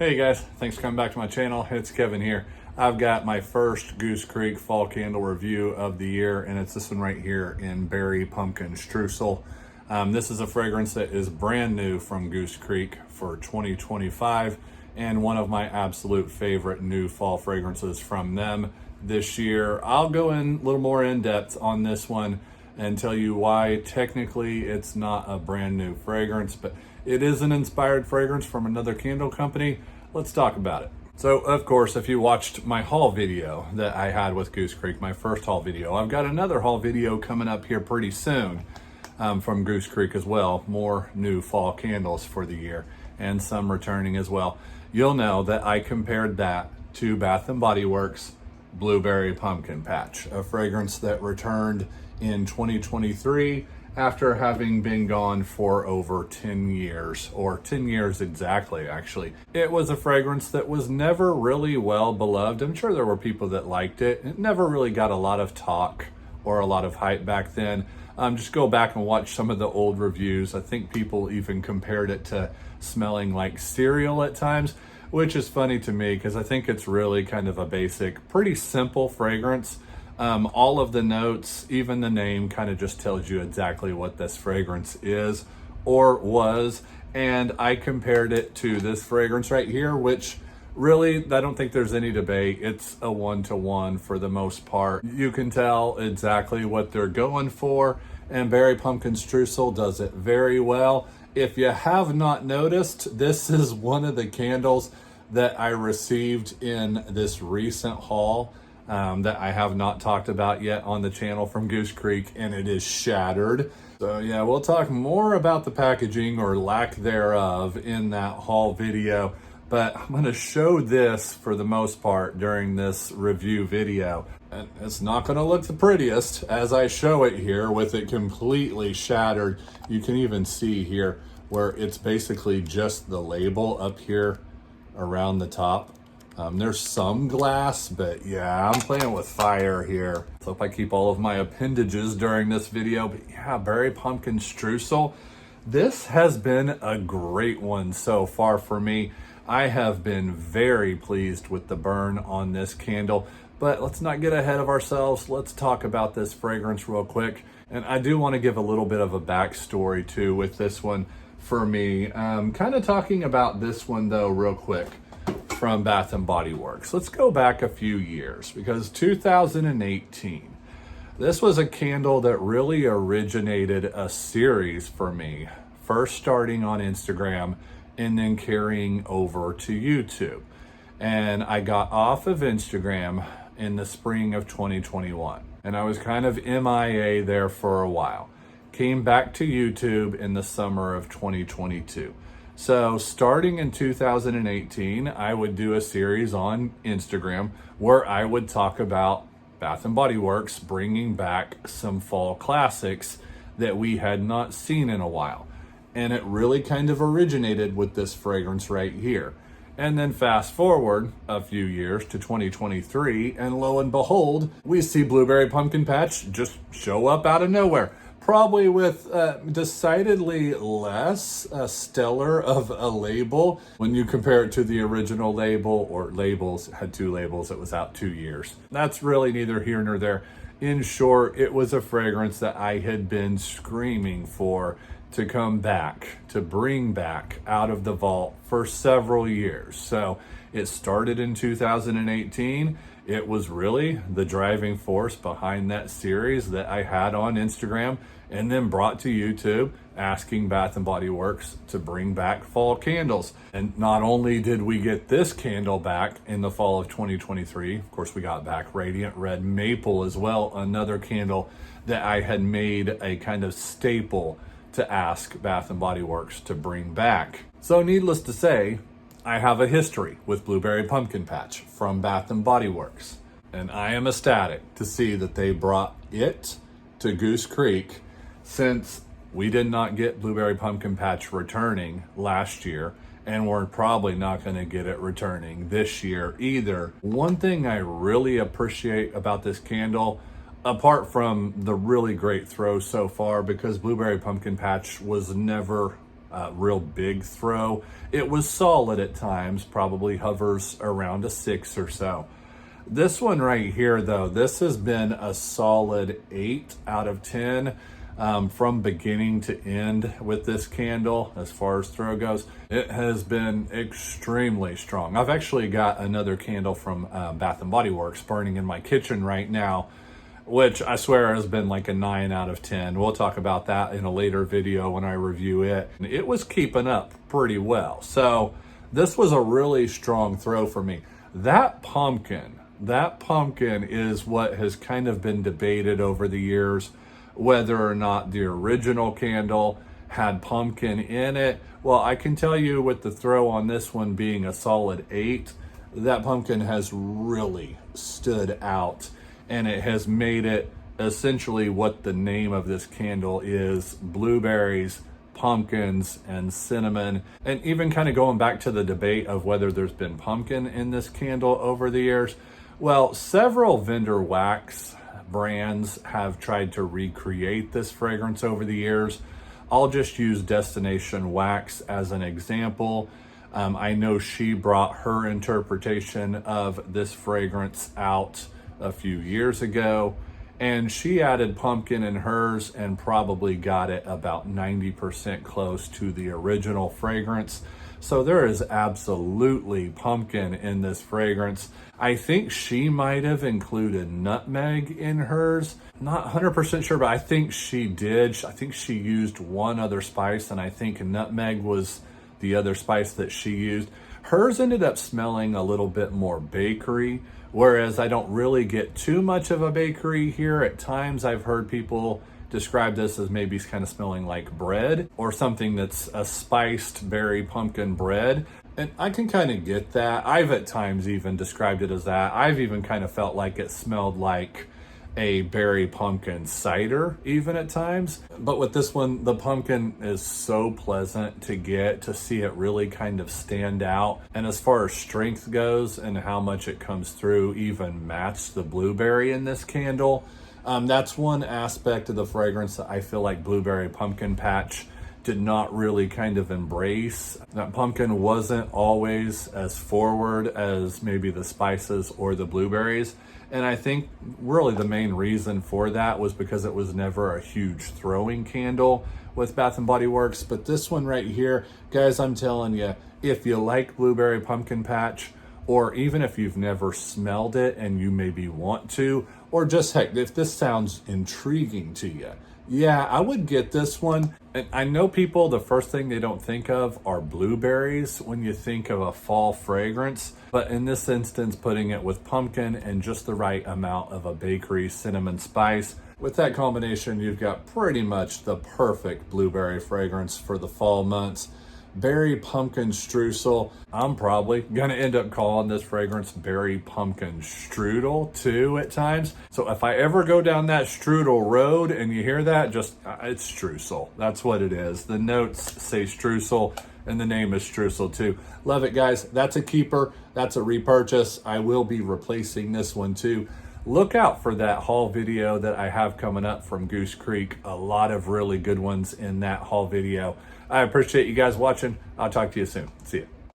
Hey guys, thanks for coming back to my channel. It's Kevin here. I've got my first Goose Creek fall candle review of the year, and it's this one right here in Berry Pumpkin Streusel. This is a fragrance that is brand new from Goose Creek for 2025, and one of my absolute favorite new fall fragrances from them this year. I'll go in a little more in depth on this one and tell you why technically it's not a brand new fragrance, but it is an inspired fragrance from another candle company. Let's talk about it. So, of course, if you watched my haul video that I had with Goose Creek, my first haul video, I've got another haul video coming up here pretty soon from Goose Creek as well. More new fall candles for the year and some returning as well. You'll know that I compared that to Bath & Body Works Blueberry Pumpkin Patch, a fragrance that returned in 2023 after having been gone for over 10 years, or 10 years exactly, actually. It was a fragrance that was never really well beloved. I'm sure there were people that liked it. It never really got a lot of talk or a lot of hype back then. Just go back and watch some of the old reviews. I think people even compared it to smelling like cereal at times, which is funny to me because I think it's really kind of a basic, pretty simple fragrance. All of the notes, even the name, kind of just tells you exactly what this fragrance is or was. And I compared it to this fragrance right here, which really, I don't think there's any debate. It's a 1-to-1 for the most part. You can tell exactly what they're going for, and Berry Pumpkin Streusel does it very well. If you have not noticed, this is one of the candles that I received in this recent haul that I have not talked about yet on the channel from Goose Creek, and it is shattered. So yeah, we'll talk more about the packaging or lack thereof in that haul video, but I'm going to show this for the most part during this review video. And it's not going to look the prettiest as I show it here with it completely shattered. You can even see here where it's basically just the label up here around the top. There's some glass, but yeah, I'm playing with fire here. So hope I keep all of my appendages during this video. But yeah, Berry Pumpkin Streusel. This has been a great one so far for me. I have been very pleased with the burn on this candle, but let's not get ahead of ourselves. Let's talk about this fragrance real quick. And I do want to give a little bit of a backstory too with this one for me. Kind of talking about this one though real quick from Bath & Body Works. Let's go back a few years because 2018, this was a candle that really originated a series for me, first starting on Instagram and then carrying over to YouTube. And I got off of Instagram in the spring of 2021, and I was kind of MIA there for a while. Came back to YouTube in the summer of 2022. So starting in 2018, I would do a series on Instagram where I would talk about Bath & Body Works bringing back some fall classics that we had not seen in a while. And it really kind of originated with this fragrance right here. And then fast forward a few years to 2023, and lo and behold, we see Blueberry Pumpkin Patch just show up out of nowhere. Probably with decidedly less stellar of a label when you compare it to the original label, or labels, had two labels, it was out 2 years. That's really neither here nor there. In short, it was a fragrance that I had been screaming for to come back, to bring back out of the vault for several years. So it started in 2018. It was really the driving force behind that series that I had on Instagram and then brought to YouTube, asking Bath & Body Works to bring back fall candles. And not only did we get this candle back in the fall of 2023, of course we got back Radiant Red Maple as well, another candle that I had made a kind of staple to ask Bath & Body Works to bring back. So needless to say, I have a history with Blueberry Pumpkin Patch from Bath & Body Works, and I am ecstatic to see that they brought it to Goose Creek, since we did not get Blueberry Pumpkin Patch returning last year, and we're probably not going to get it returning this year either. One thing I really appreciate about this candle, apart from the really great throw so far, because Blueberry Pumpkin Patch was never real big throw. It was solid at times, probably hovers around a 6 or so. This one right here, though, this has been a solid 8 out of 10 from beginning to end with this candle. As far as throw goes, it has been extremely strong. I've actually got another candle from Bath and Body Works burning in my kitchen right now, which I swear has been like a 9 out of 10. We'll talk about that in a later video when I review it. It was keeping up pretty well. So this was a really strong throw for me. That pumpkin is what has kind of been debated over the years, whether or not the original candle had pumpkin in it. Well, I can tell you with the throw on this one being a solid 8, that pumpkin has really stood out, and it has made it essentially what the name of this candle is: blueberries, pumpkins, and cinnamon. And even kind of going back to the debate of whether there's been pumpkin in this candle over the years, well, several vendor wax brands have tried to recreate this fragrance over the years. I'll just use Destination Wax as an example. I know she brought her interpretation of this fragrance out a few years ago, and she added pumpkin in hers and probably got it about 90% close to the original fragrance. So there is absolutely pumpkin in this fragrance. I think she might have included nutmeg in hers. Not 100% sure, but I think she did. I think she used one other spice, and I think nutmeg was the other spice that she used. Hers ended up smelling a little bit more bakery, whereas I don't really get too much of a bakery here. At times I've heard people describe this as maybe kind of smelling like bread, or something that's a spiced berry pumpkin bread. And I can kind of get that. I've at times even described it as that. I've even kind of felt like it smelled like a berry pumpkin cider even at times. But with this one, the pumpkin is so pleasant to get, to see it really kind of stand out. And as far as strength goes and how much it comes through, even match the blueberry in this candle. That's one aspect of the fragrance that I feel like Blueberry Pumpkin Patch did not really kind of embrace. That pumpkin wasn't always as forward as maybe the spices or the blueberries. And I think really the main reason for that was because it was never a huge throwing candle with Bath and Body Works. But this one right here, guys, I'm telling you, if you like Blueberry Pumpkin Patch, or even if you've never smelled it and you maybe want to, or just heck, if this sounds intriguing to you, yeah, I would get this one. And I know people, the first thing they don't think of are blueberries when you think of a fall fragrance. But in this instance, putting it with pumpkin and just the right amount of a bakery cinnamon spice, with that combination, you've got pretty much the perfect blueberry fragrance for the fall months. Berry Pumpkin Streusel. I'm probably gonna end up calling this fragrance Berry Pumpkin Strudel too at times. So if I ever go down that strudel road and you hear that, just it's streusel. That's what it is. The notes say streusel and the name is streusel too. Love it, guys. That's a keeper. That's a repurchase. I will be replacing this one too. Look out for that haul video that I have coming up from Goose Creek. A lot of really good ones in that haul video. I appreciate you guys watching. I'll talk to you soon. See ya.